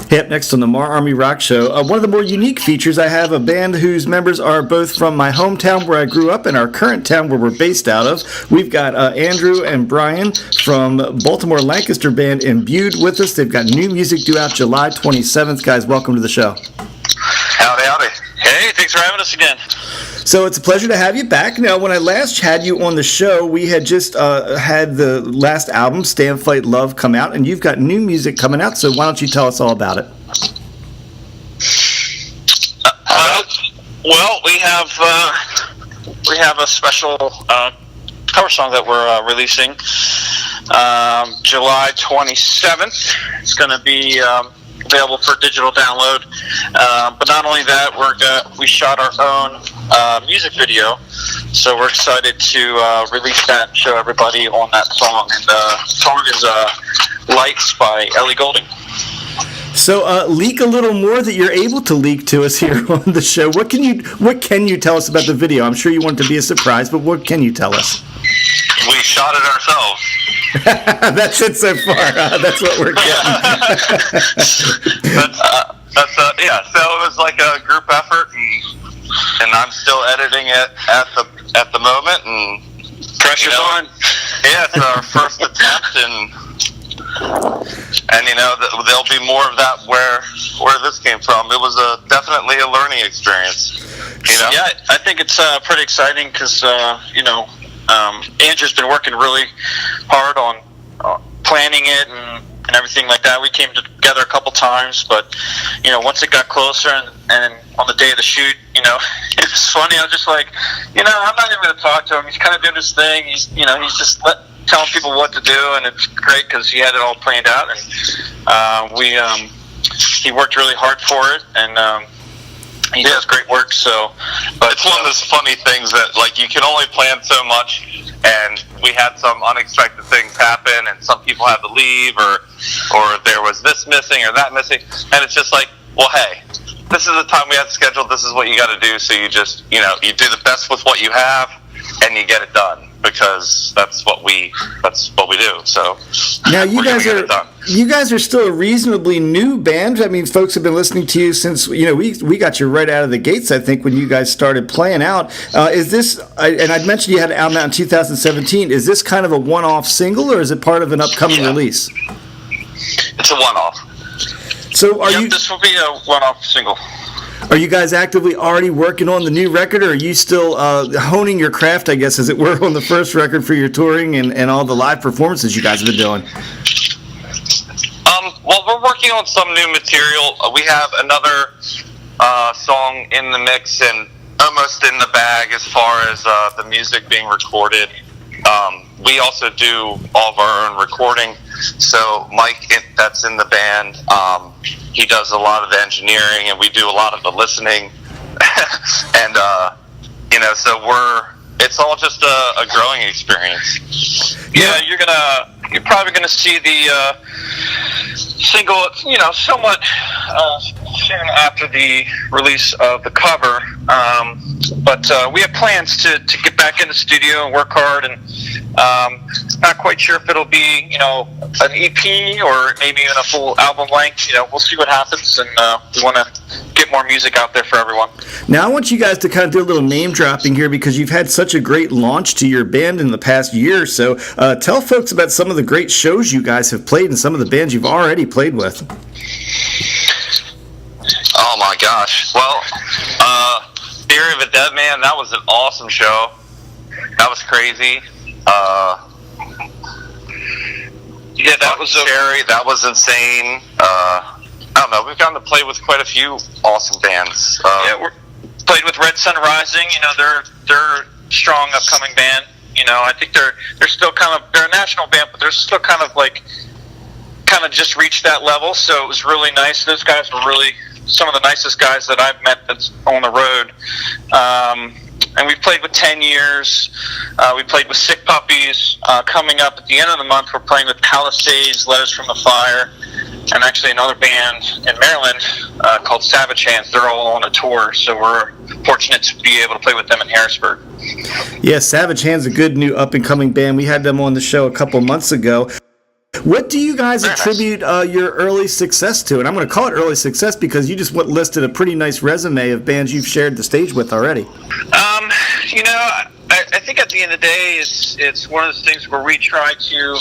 Hey, up next on the MARR Army Rock Show, one of the more unique features, I have a band whose members are both from my hometown where I grew up and our current town where we're based out of. We've got Andrew and Brian from Baltimore Lancaster band Imbued with us. They've got new music due out July 27th. Guys, welcome to the show. Howdy, howdy. Hey, thanks for having us again. So it's a pleasure to have you back. Now, when I last had you on the show, we had just had the last album, Stand, Fight, Love, come out, and you've got new music coming out, so why don't you tell us all about it? Well, we have a special cover song that we're releasing July 27th. It's going to be available for digital download. But not only that, we shot our own music video, so we're excited to release that and show everybody on that song. And the song is Lights by Ellie Goulding. So leak a little more that you're able to leak to us here on the show. What can you tell us about the video? I'm sure you want it to be a surprise, but what can you tell us? We shot it ourselves. That's it so far. That's what we're getting. Yeah. So it was like a group effort, and I'm still editing it at the moment. And pressure's on. Yeah, it's our first attempt, and there'll be more of that where this came from. It was definitely a learning experience. Yeah, I think it's pretty exciting because Andrew's been working really hard on planning it and everything like that. We came together a couple times, but once it got closer and on the day of the shoot, it was funny. I was just like, I'm not even going to talk to him. He's kind of doing his thing. He's just telling people what to do, and it's great because he had it all planned out, and he worked really hard for it, and he does great work. So, but it's one of those funny things that you can only plan so much, and we had some unexpected things happen, and some people had to leave, or there was this missing or that missing, and it's just like, well, hey, this is the time we have scheduled. This is what you got to do. So you just you do the best with what you have, and you get it done, because that's what we do. So now you guys are still a reasonably new band. I mean, folks have been listening to you since we got you right out of the gates, I think, when you guys started playing out. Is this, and I'd mentioned you had an album out in 2017, is this kind of a one-off single, or is it part of an upcoming release? It's a one-off. So this will be a one-off single. Are you guys actively already working on the new record, or are you still honing your craft, I guess, as it were, on the first record for your touring and all the live performances you guys have been doing? Well, we're working on some new material. We have another song in the mix and almost in the bag as far as the music being recorded. We also do all of our own recording. So Mike, that's in the band, he does a lot of the engineering, and we do a lot of the listening. And so it's all just a growing experience. Yeah, you're probably gonna see the single, somewhat soon after the release of the cover. But we have plans to get back in the studio and work hard, and not quite sure if it'll be, an EP or maybe even a full album length. We'll see what happens, and we want to get more music out there for everyone. Now, I want you guys to kind of do a little name dropping here, because you've had such a great launch to your band in the past year or so. Tell folks about some of the great shows you guys have played and some of the bands you've already played with. Oh my gosh. Well, Theory of a Dead Man, that was an awesome show. That was crazy. Yeah, that was Cherry. That was insane. I don't know. We've gotten to play with quite a few awesome bands. We played with Red Sun Rising. They're a strong upcoming band. I think they're still they're a national band, but they're still kind of just reached that level. So it was really nice. Those guys were really some of the nicest guys that I've met that's on the road. And we've played with 10 Years. We played with Sick Puppies. Coming up at the end of the month, we're playing with Palisades, Letters from the Fire, and actually another band in Maryland called Savage Hands. They're all on a tour, so we're fortunate to be able to play with them in Harrisburg. Yeah, Savage Hands, a good new up-and-coming band. We had them on the show a couple months ago. What do you guys Very nice. attribute your early success to? And I'm going to call it early success because you just listed a pretty nice resume of bands you've shared the stage with already. I think at the end of the day, it's one of those things where we try to,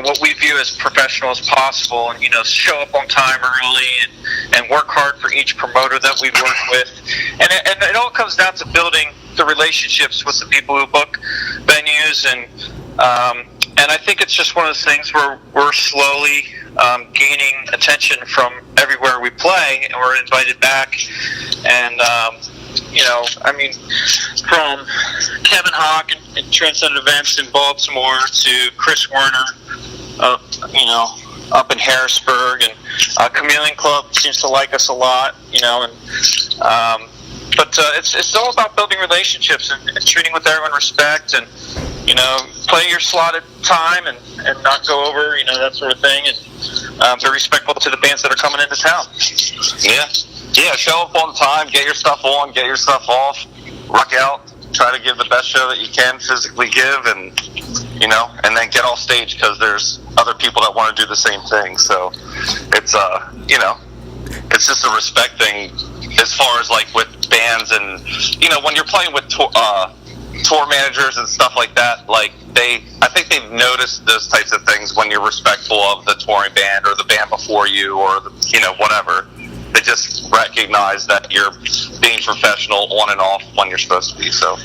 what we view as professional as possible, and show up on time early and work hard for each promoter that we work with, and it all comes down to building the relationships with the people who book venues, and I think it's just one of those things where we're slowly gaining attention from everywhere we play, and we're invited back, and from Kevin Hawk and Transcendent Events in Baltimore to Chris Werner, up in Harrisburg, and Chameleon Club seems to like us a lot, but it's all about building relationships and treating with everyone respect, and play your slotted time and not go over, that sort of thing, and be respectful to the bands that are coming into town. Yeah, show up on time, get your stuff on, get your stuff off, rock out, try to give the best show that you can physically give, and and then get off stage because there's other people that want to do the same thing. So it's it's just a respect thing as far as like with bands, and when you're playing with tour managers and stuff like that, like I think they've noticed those types of things when you're respectful of the touring band or the band before you, or whatever. They just recognize that you're being professional on and off when you're supposed to be. So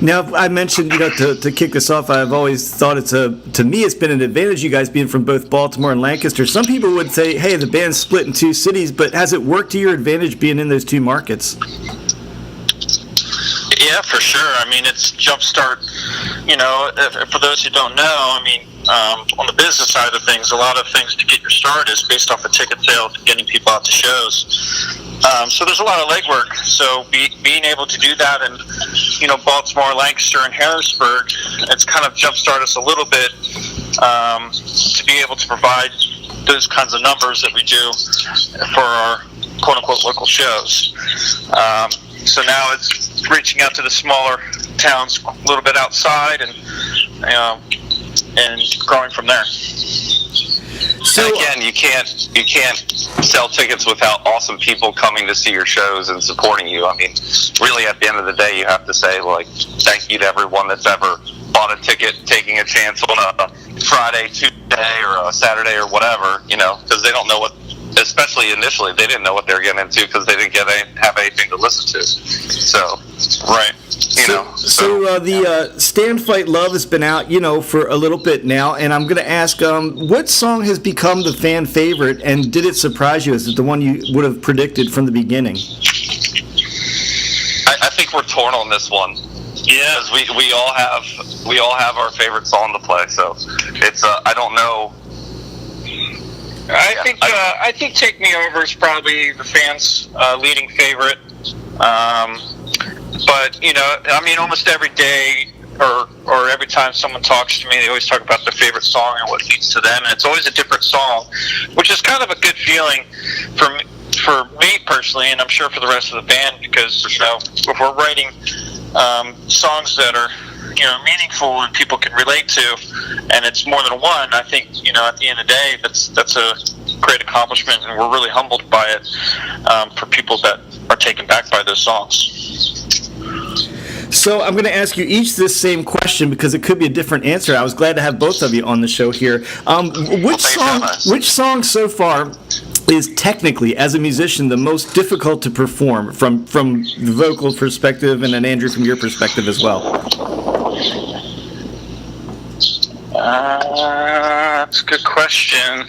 now, I mentioned, to kick this off, I've always thought to me, it's been an advantage you guys being from both Baltimore and Lancaster. Some people would say, hey, the band's split in two cities, but has it worked to your advantage being in those two markets? Yeah, for sure. I mean, it's Jumpstart. For those who don't know, on the business side of things, a lot of things to get your start is based off of ticket sales and getting people out to shows. So there's a lot of legwork. So being able to do that in, Baltimore, Lancaster, and Harrisburg, it's kind of jumpstart us a little bit to be able to provide those kinds of numbers that we do for our quote-unquote local shows. So now it's reaching out to the smaller towns a little bit outside and growing from there. So again, you can't sell tickets without awesome people coming to see your shows and supporting you. Really, at the end of the day, you have to say, like, thank you to everyone that's ever bought a ticket, taking a chance on a Friday, Tuesday, or a Saturday, or whatever, because they don't know what, especially initially, they didn't know what they were getting into because they didn't have anything to listen to. So, right. So the Stand Fight Love has been out, for a little bit now, and I'm going to ask, what song has become the fan favorite, and did it surprise you? Is it the one you would have predicted from the beginning? I think we're torn on this one. Yeah, because we all have our favorite song to play. So it's I don't know. I think "Take Me Over" is probably the fans' leading favorite. But almost every day or every time someone talks to me, they always talk about their favorite song and what means to them, and it's always a different song, which is kind of a good feeling for me personally, and I'm sure for the rest of the band, because if we're writing songs that are meaningful and people can relate to, and it's more than one, I think at the end of the day, that's a great accomplishment, and we're really humbled by it for people that are taken back by those songs. So I'm going to ask you each this same question because it could be a different answer. I was glad to have both of you on the show here. Which song so far is technically, as a musician, the most difficult to perform from the vocal perspective, and then Andrew, from your perspective as well? That's a good question.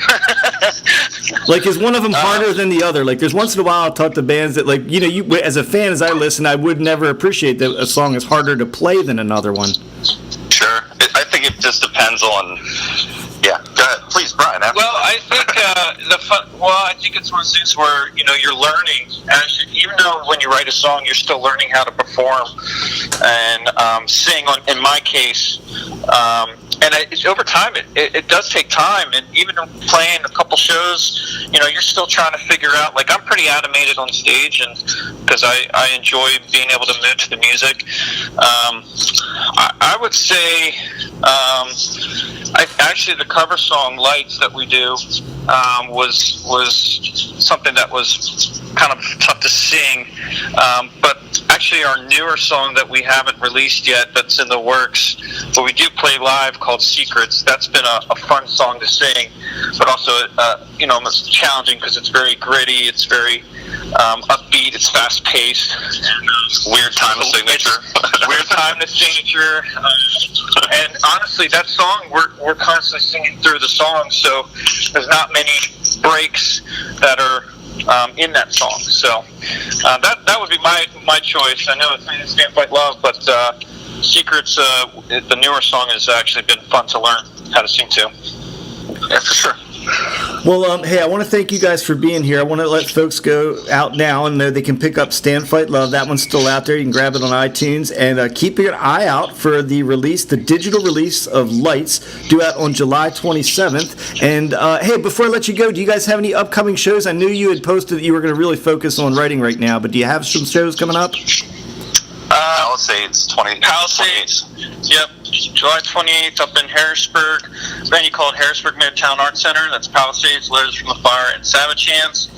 Like, is one of them harder than the other? Like, there's once in a while I'll talk to bands that, like, you as a fan, as I listen, I would never appreciate that a song is harder to play than another one. Sure. I think it just depends on... Yeah, go ahead. Please, Brian. Well, I think I think it's one of those things where you're learning. Even though when you write a song, you're still learning how to perform and sing. In my case, over time, it does take time. And even playing a couple shows, you're still trying to figure out. Like, I'm pretty animated on stage, and because I enjoy being able to move to the music. I would say Actually, the cover song "Lights" that we do was something that was kind of tough to sing. But actually, our newer song that we haven't released yet, that's in the works, but we do play live, called "Secrets." That's been a fun song to sing, but also it's challenging because it's very gritty. It's very upbeat. It's fast paced. Weird time to signature. Weird time to signature. And honestly, that song we're constantly singing through the song, so there's not many breaks that are in that song. So that would be my choice. I know it's Stand Fight Love, but Secrets, the newer song, has actually been fun to learn how to sing to. Yeah, for sure. Well, hey, I want to thank you guys for being here. I want to let folks go out now and know they can pick up Stand Fight Love. That one's still out there. You can grab it on iTunes. And keep your eye out for the digital release of Lights, due out on July 27th. And, hey, before I let you go, do you guys have any upcoming shows? I knew you had posted that you were going to really focus on writing right now, but do you have some shows coming up? Palisades, Palisades. Yep, July 28th up in Harrisburg. Venue called Harrisburg Midtown Art Center. That's Palisades, Letters from the Fire, and Savage Hands.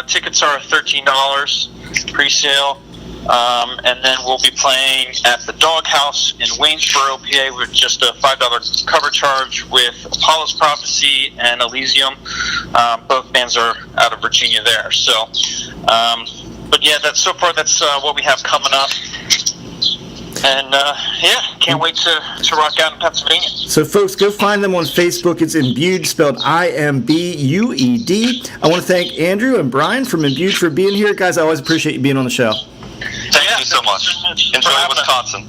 Tickets are $13 pre-sale. And then we'll be playing at the Doghouse in Waynesboro, PA, with just a $5 cover charge with Apollo's Prophecy and Elysium. Both bands are out of Virginia there. So, but yeah, that's what we have coming up. And can't wait to rock out in Pennsylvania. So, folks, go find them on Facebook. It's Imbued, spelled IMBUED. I want to thank Andrew and Brian from Imbued for being here. Guys, I always appreciate you being on the show. Thank you so much. Enjoy Wisconsin.